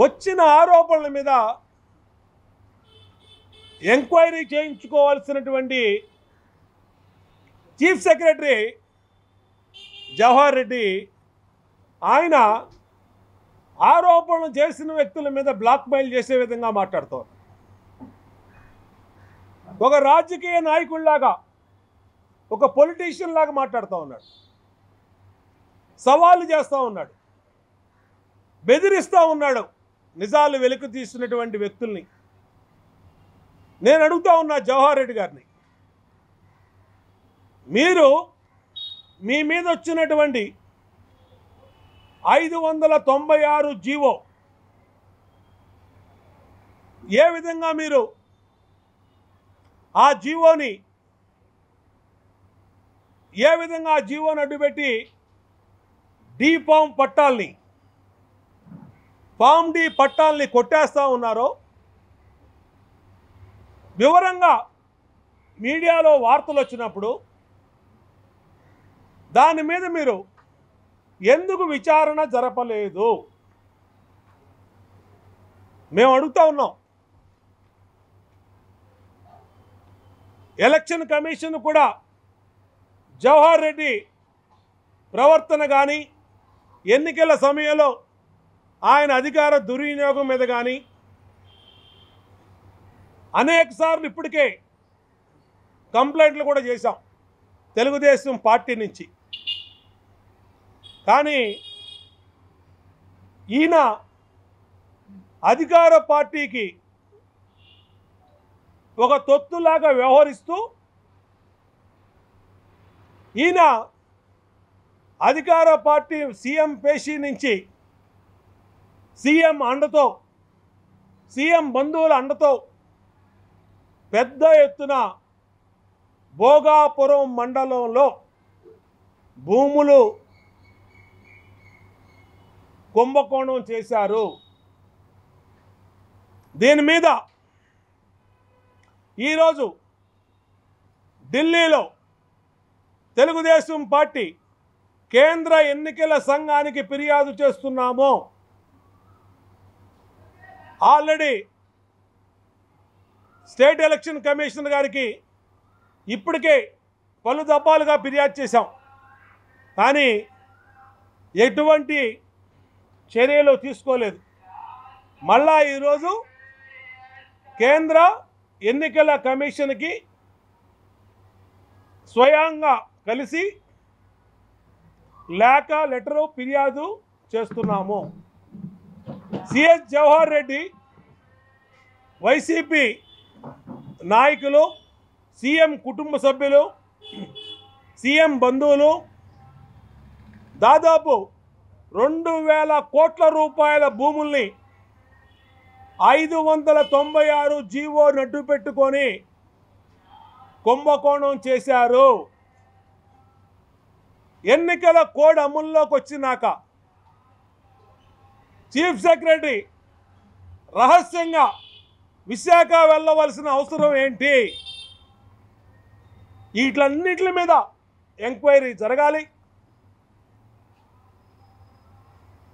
వచ్చిన ఆరోపణల మీద ఎంక్వైరీ చేయించుకోవాల్సినటువంటి చీఫ్ సెక్రటరీ జవహర్ రెడ్డి ఆయన ఆరోపణలు చేసిన వ్యక్తుల మీద బ్లాక్మెయిల్ చేసే విధంగా మాట్లాడుతారు. ఒక రాజకీయ నాయకుడిలాగా, ఒక పొలిటీషియన్ లాగా మాట్లాడుతూ ఉన్నాడు, సవాలు చేస్తూ ఉన్నాడు, బెదిరిస్తూ ఉన్నాడు నిజాలు వెలుగు తీసినటువంటి వ్యక్తుల్ని. నేను అడుగుతా ఉన్నా జవహర్ రెడ్డి గారిని, మీరు మీ మీద వచ్చినటువంటి 596 జీవో ఏ విధంగా మీరు ఆ జీవోని అడ్డుపెట్టి ఫామ్ డి పట్టాల్ని కొట్టేస్తూ ఉన్నారో వివరంగా మీడియాలో వార్తలు వచ్చినప్పుడు దాని మీద మీరు ఎందుకు విచారణ జరపలేదు? మేము అడుగుతా ఉన్నాం. ఎలక్షన్ కమిషన్ కూడా జవహర్ రెడ్డి ప్రవర్తన కానీ, ఎన్నికల సమయంలో ఆయన అధికార దుర్వినియోగం మీద కానీ అనేక సార్లు ఇప్పటికే కంప్లైంట్లు కూడా చేశాం తెలుగుదేశం పార్టీ నుంచి. కానీ ఈయన అధికార పార్టీకి ఒక తొత్తులాగా వ్యవహరిస్తూ ఈయన అధికార పార్టీ సీఎం పేషీ నుంచి సీఎం అండతో, సీఎం బంధువుల అండతో పెద్ద ఎత్తున భోగాపురం మండలంలో భూములు కుంభకోణం చేశారు. దీని మీద ఈరోజు ఢిల్లీలో తెలుగుదేశం పార్టీ కేంద్ర ఎన్నికల సంఘానికి ఫిర్యాదు చేస్తున్నాము. ఆల్రెడీ స్టేట్ ఎలక్షన్ కమిషనర్ గారికి ఇప్పటికే పలు దఫాలుగా ఫిర్యాదు చేశాం. కానీ ఎటువంటి చర్యలు తీసుకోలేదు. మళ్ళా ఈరోజు కేంద్ర ఎన్నికల కమిషన్కి స్వయంగా కలిసి లెటరు ఫిర్యాదు చేస్తున్నాము. సిఎస్ జవహర్ రెడ్డి, వైసీపీ నాయకులు, సీఎం కుటుంబ సభ్యులు, సీఎం బంధువులు దాదాపు 2000 కోట్ల రూపాయల భూముల్ని 596 జీవో నడ్డు పెట్టుకొని కుంభకోణం చేశారు. ఎన్నికల కోడ్ అమల్లోకి వచ్చినాక చీఫ్ సెక్రటరీ రహస్యంగా విశాఖ వెళ్ళవలసిన అవసరం ఏంటి? వీటన్నిటి మీద ఎంక్వైరీ జరగాలి.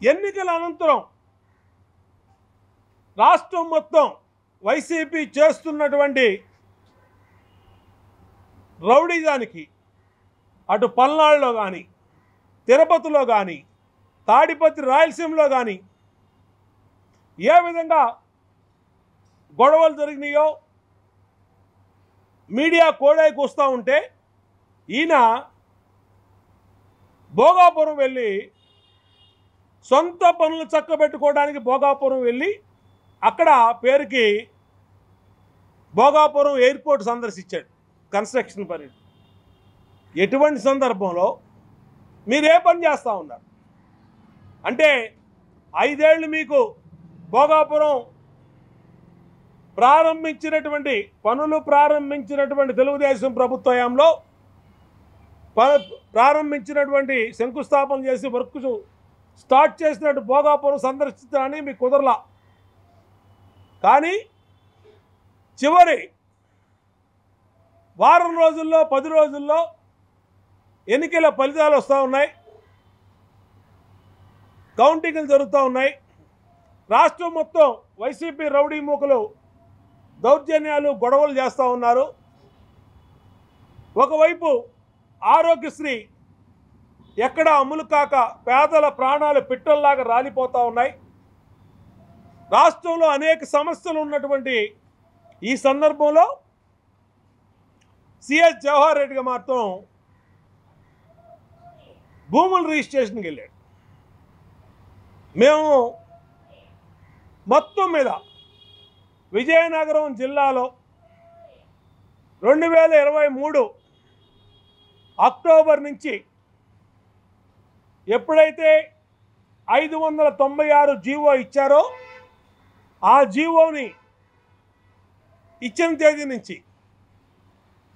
ఎన్నికల అనంతరం రాష్ట్రం మొత్తం వైసీపీ చేస్తున్నటువంటి రౌడీజానికి అటు పల్నాడులో కానీ, తిరుపతిలో కానీ, తాడిపత్రి రాయలసీమలో కానీ ఏ విధంగా గొడవలు జరిగినాయో మీడియా కోడైకి వస్తూ ఉంటే ఈయన భోగాపురం వెళ్ళి సొంత పనులు చక్కబెట్టుకోవడానికి భోగాపురం వెళ్ళి అక్కడ పేరుకి భోగాపురం ఎయిర్పోర్ట్ సందర్శించాడు కన్స్ట్రక్షన్ పని. ఎటువంటి సందర్భంలో మీరు ఏ పని చేస్తూ ఉన్నారు? అంటే 5 ఏళ్ళు మీకు భోగాపురం పనులు ప్రారంభించినటువంటి తెలుగుదేశం ప్రభుత్వంలో ప్రారంభించినటువంటి శంకుస్థాపన చేసి వర్క్ స్టార్ట్ చేసినట్టు భోగాపురం సందర్శించడానికి మీకు కుదరలా. కానీ చివరి వారం రోజుల్లో 10 రోజుల్లో ఎన్నికల ఫలితాలు వస్తూ ఉన్నాయి, కౌంటింగ్లు జరుగుతూ ఉన్నాయి. రాష్ట్రం మొత్తం వైసీపీ రౌడీ మూకలు దౌర్జన్యాలు గొడవలు చేస్తూ ఉన్నారు. ఒకవైపు ఆరోగ్యశ్రీ ఎక్కడ అమలు కాక పేదల ప్రాణాలు పిట్టల్లాగా రాలిపోతూ ఉన్నాయి. రాష్ట్రంలో అనేక సమస్యలు ఉన్నటువంటి ఈ సందర్భంలో సిఎస్ జవహర్ రెడ్డిగా మాత్రం భూముల రిజిస్ట్రేషన్కి వెళ్ళాడు. మేము మొత్తం మీద విజయనగరం జిల్లాలో 2023 అక్టోబర్ నుంచి ఎప్పుడైతే 596 జీవో ఇచ్చారో ఆ జీవోని ఇచ్చిన తేదీ నుంచి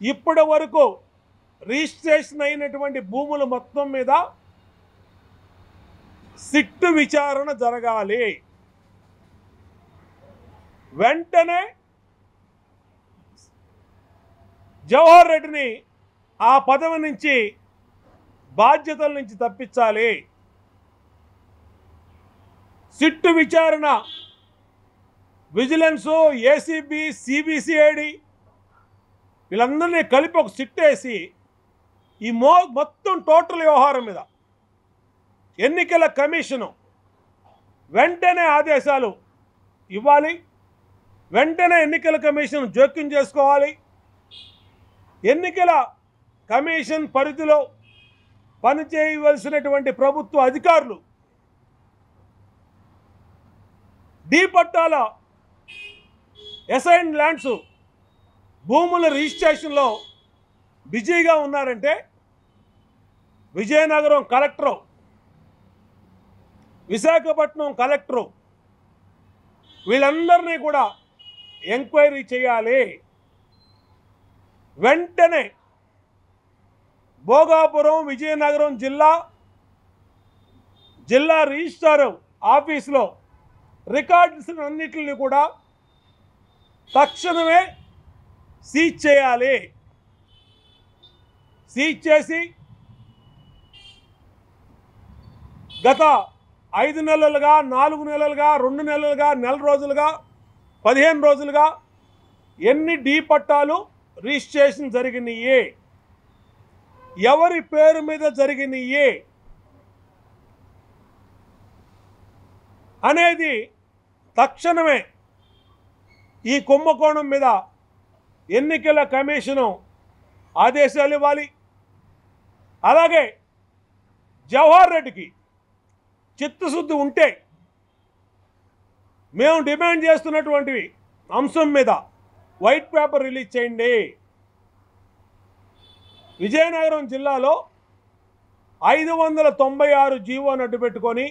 ఇప్పటి వరకు రిజిస్ట్రేషన్ అయినటువంటి భూముల మొత్తం మీద సిట్టు విచారణ జరగాలి. వెంటనే జవహర్ రెడ్డిని ఆ పదవి నుంచి బాధ్యతల నుంచి తప్పించాలి. సిట్టు విచారణ విజిలెన్స్, ఏసీబీ, సిబిసిఐడి వీళ్ళందరినీ కలిపి ఒక సిట్ వేసి ఈ మొత్తం టోటల్ వ్యవహారం మీద ఎన్నికల కమిషను వెంటనే ఆదేశాలు ఇవ్వాలి. వెంటనే ఎన్నికల కమిషన్ జోక్యం చేసుకోవాలి. ఎన్నికల కమిషన్ పరిధిలో పనిచేయవలసినటువంటి ప్రభుత్వ అధికారులు డి పట్టాల అసైన్ ల్యాండ్స్ భూముల రిజిస్ట్రేషన్లో బిజీగా ఉన్నారంటే విజయనగరం కలెక్టరు, విశాఖపట్నం కలెక్టరు వీళ్ళందరినీ కూడా ఎంక్వైరీ చేయాలి. వెంటనే భోగాపురం విజయనగరం జిల్లా రిజిస్ట్రార్ ఆఫీసులో రికార్డ్స్ అన్నిటిని కూడా తక్షణమే సీజ్ చేయాలి. సీజ్ చేసి గత 5 నెలలుగా, 4 నెలలుగా, 2 నెలలుగా, నెల రోజులుగా, 15 రోజులుగా ఎన్ని డీ పట్టాలు రిజిస్ట్రేషన్ జరిగినాయి, ఎవరి పేరు మీద జరిగినాయి అనేది తక్షణమే ఈ కుంభకోణం మీద ఎన్నికల కమిషను ఆదేశాలు ఇవ్వాలి. అలాగే జవహర్ రెడ్డికి చిత్తశుద్ధి ఉంటే మేము డిమాండ్ చేస్తున్నటువంటి అంశం మీద వైట్ పేపర్ రిలీజ్ చేయండి. విజయనగరం జిల్లాలో 596 జీవోని అడ్డు పెట్టుకొని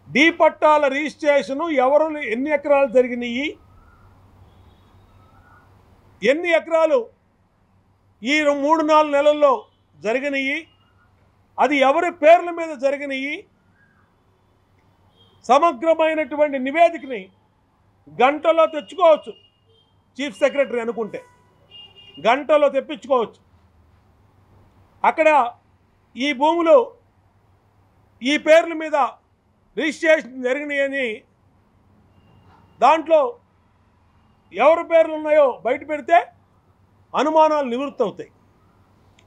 డీ పట్టాల రిజిస్ట్రేషను ఎవరు ఎన్ని ఎకరాలు జరిగినాయి, ఎన్ని ఎకరాలు ఈ 3-4 నెలల్లో జరిగినాయి, అది ఎవరి పేర్ల మీద జరిగినాయి, సమగ్రమైనటువంటి నివేదికని గంటలో తెచ్చుకోవచ్చు. చీఫ్ సెక్రటరీ అనుకుంటే గంటలో తెప్పించుకోవచ్చు. అక్కడ ఈ భూములు ఈ పేర్ల మీద రిజిస్ట్రేషన్ జరిగినాయని దాంట్లో ఎవరి పేర్లు ఉన్నాయో బయట పెడితే అనుమానాలు నివృత్తి అవుతాయి.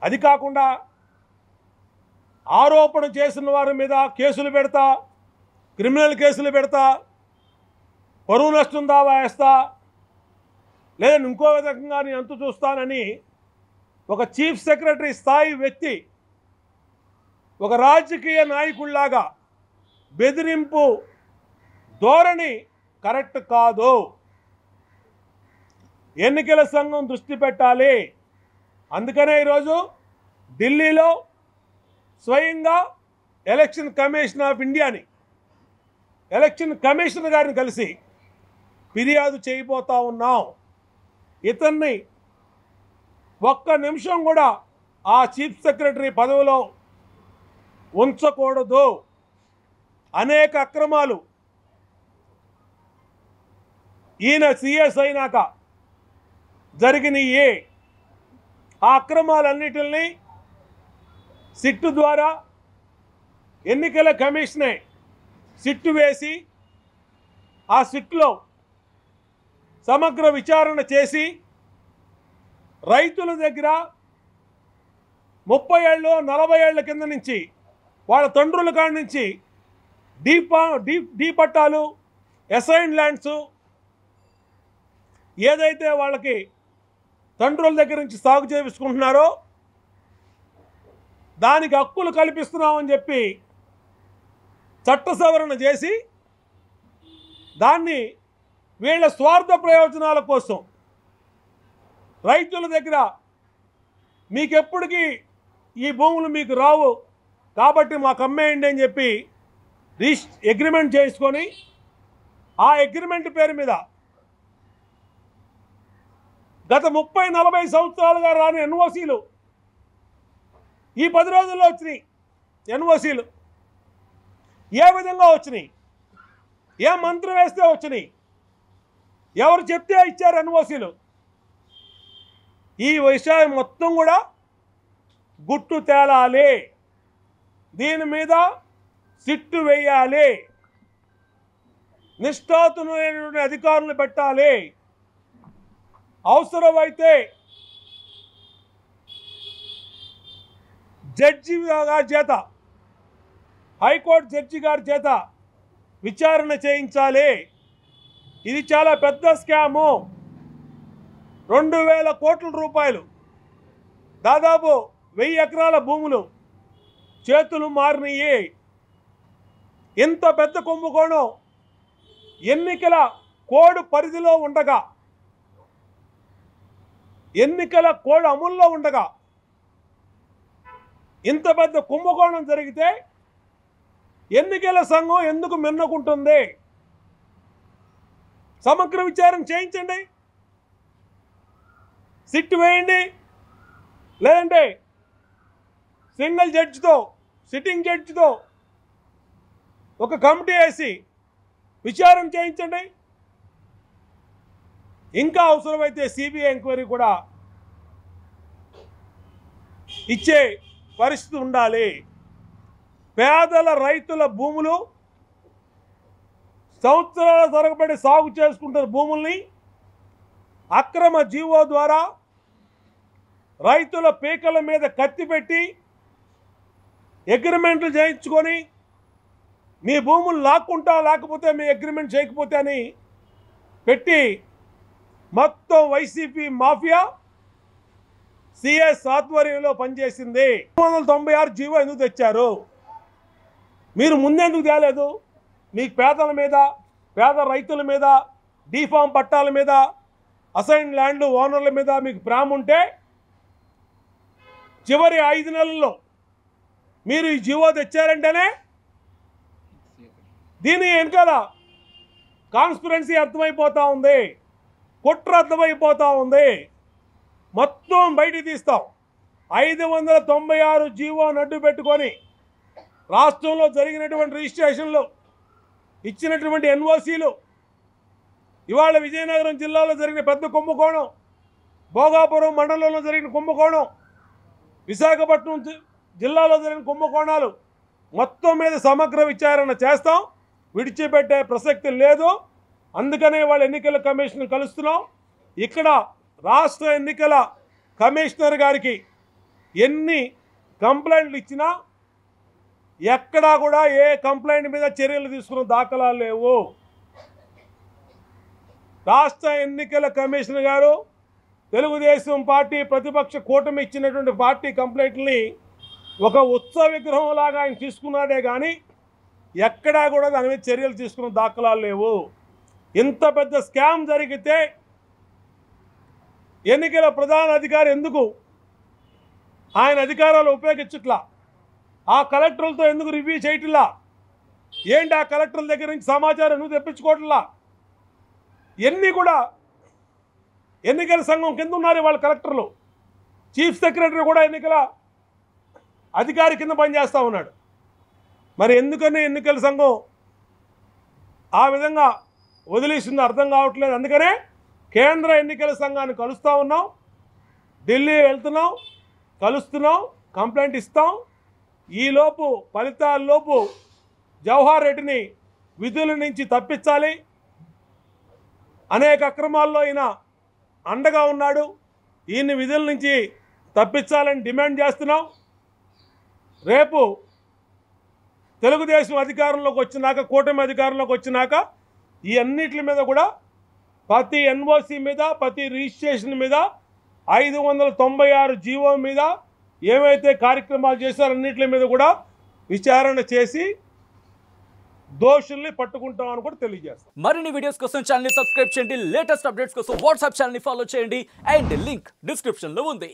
అది కాకుండా ఆరోపణ చేసిన వారి మీద కేసులు పెడతా, క్రిమినల్ కేసులు పెడతా, పరువు నష్టం దావా వేస్తా, లేదా ఇంకో విధంగా నేను అంతు చూస్తానని ఒక చీఫ్ సెక్రటరీ స్థాయి వ్యక్తి ఒక రాజకీయ నాయకుల్లాగా బెదిరింపు ధోరణి కరెక్ట్ కాదు. ఎన్నికల సంఘం దృష్టి పెట్టాలి. అందుకనే ఈరోజు ఢిల్లీలో స్వయంగా ఎలక్షన్ కమిషన్ ఆఫ్ ఇండియాని, ఎలక్షన్ కమిషనర్ గారిని కలిసి ఫిర్యాదు చేయబోతా ఉన్నాం. ఇతన్ని ఒక్క నిమిషం కూడా ఆ చీఫ్ సెక్రటరీ పదవిలో ఉంచకూడదు. అనేక అక్రమాలు ఈయన సిఎస్ అయినాక జరిగినాయి. ఆ అక్రమాలన్నిటిని సిట్టు ద్వారా ఎన్నికల కమిషనే సిట్టు వేసి ఆ సిట్లో సమగ్ర విచారణ చేసి రైతుల దగ్గర 30 ఏళ్ళు 40 ఏళ్ల కింద నుంచి వాళ్ళ తండ్రుల కాడి నుంచి డీ పట్టాలు, అసైన్ ల్యాండ్స్ ఏదైతే వాళ్ళకి తండ్రుల దగ్గర నుంచి సాగు చేయించుకుంటున్నారో దానికి హక్కులు కల్పిస్తున్నామని చెప్పి చట్ట సవరణ చేసి దాన్ని వీళ్ళ స్వార్థ ప్రయోజనాల కోసం రైతుల దగ్గర మీకెప్పటికీ ఈ భూములు మీకు రావు కాబట్టి మాకు అమ్మేయండి అని చెప్పి అగ్రిమెంట్ చేసుకొని ఆ అగ్రిమెంట్ పేరు మీద గత 30-40 సంవత్సరాలుగా రాని ఎన్ఓసీలు ఈ 10 రోజుల్లో వచ్చినాయి. ఎన్ఓసీలు ఏ విధంగా వచ్చినాయి? ఏ మంత్రం వేస్తే వచ్చినాయి? ఎవరు చెప్తే ఇచ్చారు ఎన్ఓసీలు? ఈ విషయం మొత్తం కూడా గుట్టు తేలాలి, దీని మీద సిట్టు వేయాలి, నిష్ఠాతులైనటువంటి అధికారులు పెట్టాలి. అవసరమైతే జడ్జి గారి చేత, హైకోర్టు జడ్జి గారి చేత విచారణ చేయించాలి. ఇది చాలా పెద్ద స్కాము. 2000 కోట్ల రూపాయలు, దాదాపు 1000 ఎకరాల భూములు చేతులు మారినాయి. ఇంత పెద్ద కుంభకోణం ఎన్నికల కోడ్ పరిధిలో ఉండగా, ఎన్నికల కోడ్ అమల్లో ఉండగా ఇంత పెద్ద కుంభకోణం జరిగితే ఎన్నికల సంఘం ఎందుకు మిన్నకుంటుంది? సమగ్ర విచారణ చేయించండి, సిట్ వేయండి, లేదంటే సింగిల్ జడ్జితో, సిట్టింగ్ జడ్జితో ఒక కమిటీ వేసి విచారణ చేయించండి. ఇంకా అవసరమైతే సిబిఐ ఎంక్వైరీ కూడా ఇచ్చే పరిస్థితి ఉండాలి. పేదల రైతుల భూములు, సంవత్సరాల తరబడి సాగు చేసుకుంటున్న భూముల్ని అక్రమ జీవో ద్వారా రైతుల పీకల మీద కత్తి పెట్టి అగ్రిమెంట్లు చేయించుకొని మీ భూములు లాక్కుంటా, లేకపోతే మీ అగ్రిమెంట్ చేయకపోతే అని పెట్టి మొత్తం వైసీపీ మాఫియా సిఎస్ ఆధ్వర్యంలో పనిచేసింది. 396 జీవో ఎందుకు తెచ్చారు? మీరు ముందెందుకు తేలేదు? మీకు పేదల మీద, పేద రైతుల మీద, డీఫామ్ పట్టాల మీద, అసైన్ ల్యాండ్ ఓనర్ల మీద మీకు ప్రేమ ఉంటే చివరి 5 నెలల్లో మీరు ఈ జీవో తెచ్చారంటేనే దీని వెనకాల కాన్స్పిరెన్సీ అర్థమైపోతూ ఉంది, కుట్ర అర్థమైపోతూ ఉంది. మొత్తం బయటికి తీస్తాం. 596 జీవోను అడ్డు పెట్టుకొని రాష్ట్రంలో జరిగినటువంటి రిజిస్ట్రేషన్లు, ఇచ్చినటువంటి ఎన్ఓసీలు, ఇవాళ విజయనగరం జిల్లాలో జరిగిన పెద్ద కుంభకోణం, భోగాపురం మండలంలో జరిగిన కుంభకోణం, విశాఖపట్నం జిల్లాలో జరిగిన కుంభకోణాలు మొత్తం మీద సమగ్ర విచారణ చేస్తాం. విడిచిపెట్టే ప్రసక్తి లేదు. అందుకనే వాళ్ళ ఎన్నికల కమిషన్ కలుస్తున్నాం. ఇక్కడ రాష్ట్ర ఎన్నికల కమిషనర్ గారికి ఎన్ని కంప్లైంట్లు ఇచ్చినా ఎక్కడా కూడా ఏ కంప్లైంట్ మీద చర్యలు తీసుకున్న దాఖలాలు లేవు. రాష్ట్ర ఎన్నికల కమిషనర్ గారు తెలుగుదేశం పార్టీ ప్రతిపక్ష కూటమి ఇచ్చినటువంటి పార్టీ కంప్లైంట్ని ఒక ఉత్సవ విగ్రహంలాగా ఆయన తీసుకున్నాడే కానీ ఎక్కడా కూడా దాని మీద చర్యలు తీసుకున్న దాఖలాలు లేవు. ఇంత పెద్ద స్కామ్ జరిగితే ఎన్నికల ప్రధాన అధికారి ఎందుకు ఆయన అధికారాలు ఉపయోగించట్లా? ఆ కలెక్టర్లతో ఎందుకు రివ్యూ చేయట్లా? ఏంటి ఆ కలెక్టర్ల దగ్గర నుంచి సమాచారం ఎందుకు తెప్పించుకోవట్లా? ఎన్ని కూడా ఎన్నికల సంఘం కింద ఉన్నారు వాళ్ళ కలెక్టర్లు. చీఫ్ సెక్రటరీ కూడా ఎన్నికల అధికారి కింద పనిచేస్తూ ఉన్నాడు. మరి ఎందుకని ఎన్నికల సంఘం ఆ విధంగా వదిలేసిందో అర్థం కావట్లేదు. అందుకనే కేంద్ర ఎన్నికల సంఘాన్ని కలుస్తూ ఉన్నాం, ఢిల్లీ వెళ్తున్నాం, కలుస్తున్నాం, కంప్లైంట్ ఇస్తాం. ఈలోపు ఫలితాల్లోపు జవహర్ రెడ్డిని విధుల నుంచి తప్పించాలి, అనేక అక్రమాల్లో ఈయన అండగా ఉన్నాడు. ఈయన్ని విధుల నుంచి తప్పించాలని డిమాండ్ చేస్తున్నాం. రేపు తెలుగుదేశం అధికారంలోకి వచ్చినాక, కూటమి అధికారంలోకి వచ్చినాక ఈ అన్నిటి మీద కూడా ప్రతి ఎన్ఓసి మీద, ప్రతి రిజిస్ట్రేషన్ మీద, 596 జీవో మీద ఏవైతే కార్యక్రమాలు చేశారో అన్నిటి మీద కూడా విచారణ చేసి దోషుల్ని పట్టుకుంటామని కూడా తెలియజేస్తాం. మరిన్ని వీడియోస్ కోసం ఛానల్ ని సబ్స్క్రైబ్ చేయండి. లేటెస్ట్ అప్డేట్స్ కోసం వాట్సాప్ ఛానల్ ని ఫాలో చేయండి. అండ్ లింక్ డిస్క్రిప్షన్ లో ఉంది.